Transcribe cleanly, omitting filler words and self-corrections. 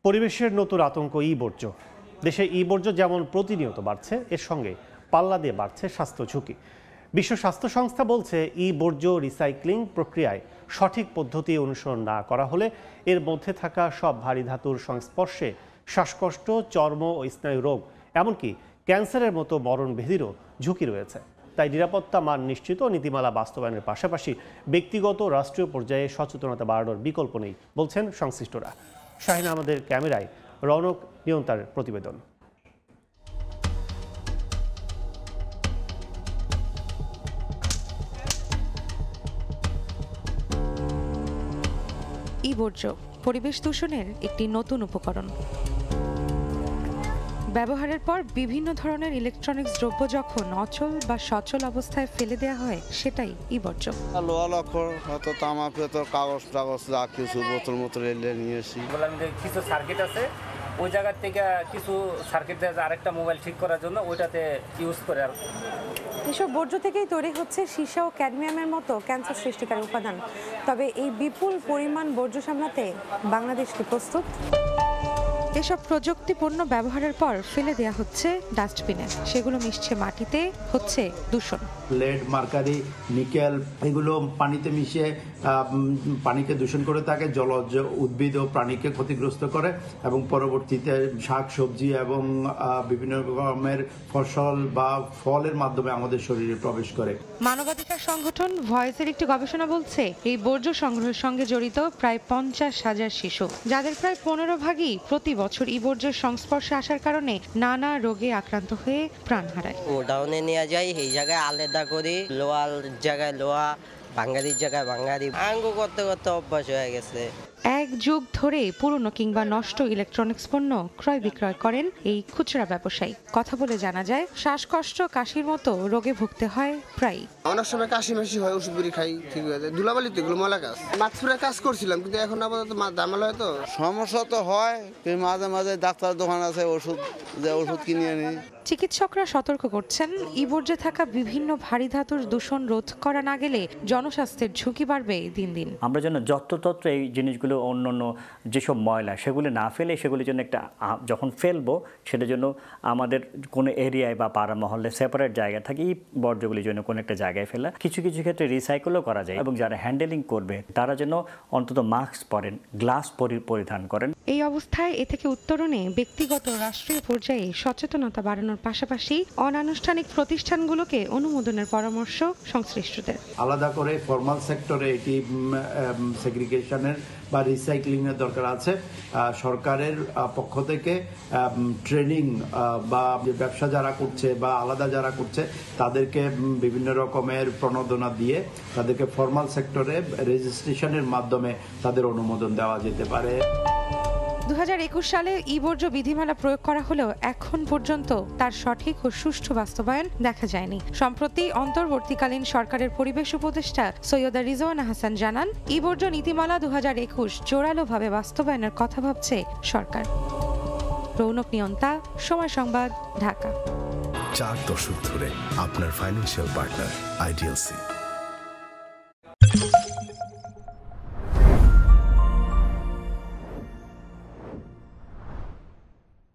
পরিবেশের নতুন আতঙ্ক বর্জ্য। দেশে বর্জ্য যেমন প্রতিনিয়ত বাড়ছে, এর সঙ্গে পাল্লা দিয়ে বাড়ছে স্বাস্থ্য ঝুঁকি। বিশ্ব স্বাস্থ্য সংস্থা বলছে বর্জ্য রিসাইক্লিং প্রক্রিয়ায় সঠিক পদ্ধতি অনুসরণ না করা হলে এর মধ্যে থাকা সব ভারী ধাতুর সংস্পর্শে শ্বাসকষ্ট, চর্ম ও স্নায়ু রোগ, এমনকি ক্যান্সারের মতো মরণভেদিরও ঝুঁকি রয়েছে। তাই নিরাপত্তা মান নিশ্চিত নীতিমালা বাস্তবায়নের পাশাপাশি ব্যক্তিগত রাষ্ট্রীয় পর্যায়ে সচেতনতা বাড়ানোর বিকল্প নেই বলছেন সংশ্লিষ্টরা। শাহিন আহমেদের ক্যামেরায় রৌনক নিয়ন্তার প্রতিবেদন। বর্জ্য পরিবেশ দূষণের একটি নতুন উপকরণ। ব্যবহারের পর বিভিন্ন ধরনের ইলেকট্রনিক্স দ্রব্য যখন অচল বা সচল অবস্থায় ফেলে দেওয়া হয়, সেটাই বর্জ্য। লোহা লক্ষ্য হয়তো তামাক, কাগজ টাগজ যা কিছু বোতল মতো নিয়ে এসি। বললাম যে কিছু সার্কিট আছে, ওই জায়গার থেকে কিছু সার্কিট দিয়ে আরেকটা মোবাইল ঠিক করার জন্য ওইটাতে ইউজ করে। এসব বর্জ্য থেকেই তৈরি হচ্ছে সীসা ও ক্যাডমিয়ামের মতো ক্যান্সার সৃষ্টিকারী উপাদান। তবে এই বিপুল পরিমাণ বর্জ্য সামলাতে বাংলাদেশ কি প্রস্তুত? এসব প্রযুক্তি পণ্য ব্যবহারের পর ফেলে দেওয়া হচ্ছে ডাস্টবিনে, সেগুলো মিশছে মাটিতে, হচ্ছে দূষণ। লেড, মার্কারি, নিকেল এগুলো পানিতে মিশে পানিকে দূষণ করে থাকে, জলজ উদ্ভিদ ও প্রাণীকে ক্ষতিগ্রস্ত করে এবং পরবর্তীতে শাক সবজি এবং বিভিন্ন রকমের ফসল বা ফলের মাধ্যমে আমাদের শরীরে প্রবেশ করে। মানবাধিকার সংগঠন ভয়েসের একটি গবেষণা বলছে এই বর্জ্য সংগ্রহের সঙ্গে জড়িত প্রায় 50,000 শিশু, যাদের প্রায় 15 ভাগই প্রতি বছর বর্জ্যের সংস্পর্শে আসার কারণে নানা রোগে আক্রান্ত হয়ে প্রাণ হারায়। গোডাউনে নিয়ে যাই, এই জায়গায় আলাদা করি, লোহার জায়গায় লোহা, বাঙালির জায়গায় বাঙালি, আঙ্গু করতে করতে অভ্যাস হয়ে গেছে। এক যুগ ধরে পুরনো কিংবা নষ্ট ইলেকট্রনিক্স পণ্য ক্রয় বিক্রয় করেন এই খুচরা ব্যবসায়ী। কথা বলে জানা যায়, শ্বাসকষ্ট, কাশির মতো রোগে ভুগতে হয় প্রায়। অনেক সময় কাশি মাসি হয়, ওষুধ বুড়ি খাই, ঠিক হয়ে যায়। ধুলাবালি তো এগুলো ময়লা কাজ, মাছপুরে কাজ করছিলাম, কিন্তু এখন আপাতত দামাল হয় তো সমস্যা তো হয়। মাঝে মাঝে ডাক্তার দোকান আছে, ওষুধ কিনে আনি। চিকিৎসকরা সতর্ক করছেন, বর্জ্যে থাকা বিভিন্ন ভারী ধাতুর দূষণ রোধ করা না গেলে জনস্বাস্থ্যের ঝুঁকি বাড়বে দিন দিন। আমরা যেন যত্রতত্র এই জিনিসগুলো, অন্য যেসব ময়লা সেগুলো না ফেলে, সেগুলির জন্য একটা যখন ফেলবো সেটার জন্য আমাদের কোনো এরিয়ায় বা পাড়া মহল্লে সেপারেট জায়গা থাকে এই বর্জ্যগুলির জন্য কোনো একটা জায়গায় ফেলা। কিছু কিছু ক্ষেত্রে রিসাইকেলও করা যায় এবং যারা হ্যান্ডেলিং করবে তারা যেন অন্তত মাস্ক পরেন, গ্লাস পরিধান করেন। এই অবস্থায় এ থেকে উত্তরণে ব্যক্তিগত রাষ্ট্রীয় পর্যায়ে সচেতনতা বাড়ানোর পাশাপাশি অনানুষ্ঠানিক প্রতিষ্ঠানগুলোকে অনুমোদনের পরামর্শ সংশ্লিষ্টদের। আলাদা করে ফর্মাল সেক্টরে এটি সেগ্রিগেশনের বা রিসাইক্লিং এর দরকার আছে। সরকারের পক্ষ থেকে ট্রেনিং বা ব্যবসা যারা করছে বা আলাদা যারা করছে তাদেরকে বিভিন্ন রকমের প্রণোদনা দিয়ে তাদেরকে ফর্মাল সেক্টরে রেজিস্ট্রেশনের মাধ্যমে তাদের অনুমোদন দেওয়া যেতে পারে। 2021 সালে বর্জ্য বিধিমালা প্রয়োগ করা হলেও এখন পর্যন্ত তার সঠিক ও সুষ্ঠু বাস্তবায়ন দেখা যায়নি। সম্প্রতি অন্তর্বর্তীকালীন সরকারের পরিবেশ উপদেষ্টা সৈয়দা রিজওয়ানা হাসান জানান, বর্জ্য নীতিমালা 2021 জোরালোভাবে বাস্তবায়নের কথা ভাবছে সরকার। রৌনক নিয়ন্তা, সময় সংবাদ, ঢাকা। 4 দশক ধরে আপনার ফাইন্যান্সিয়াল পার্টনার আইডিএলসি।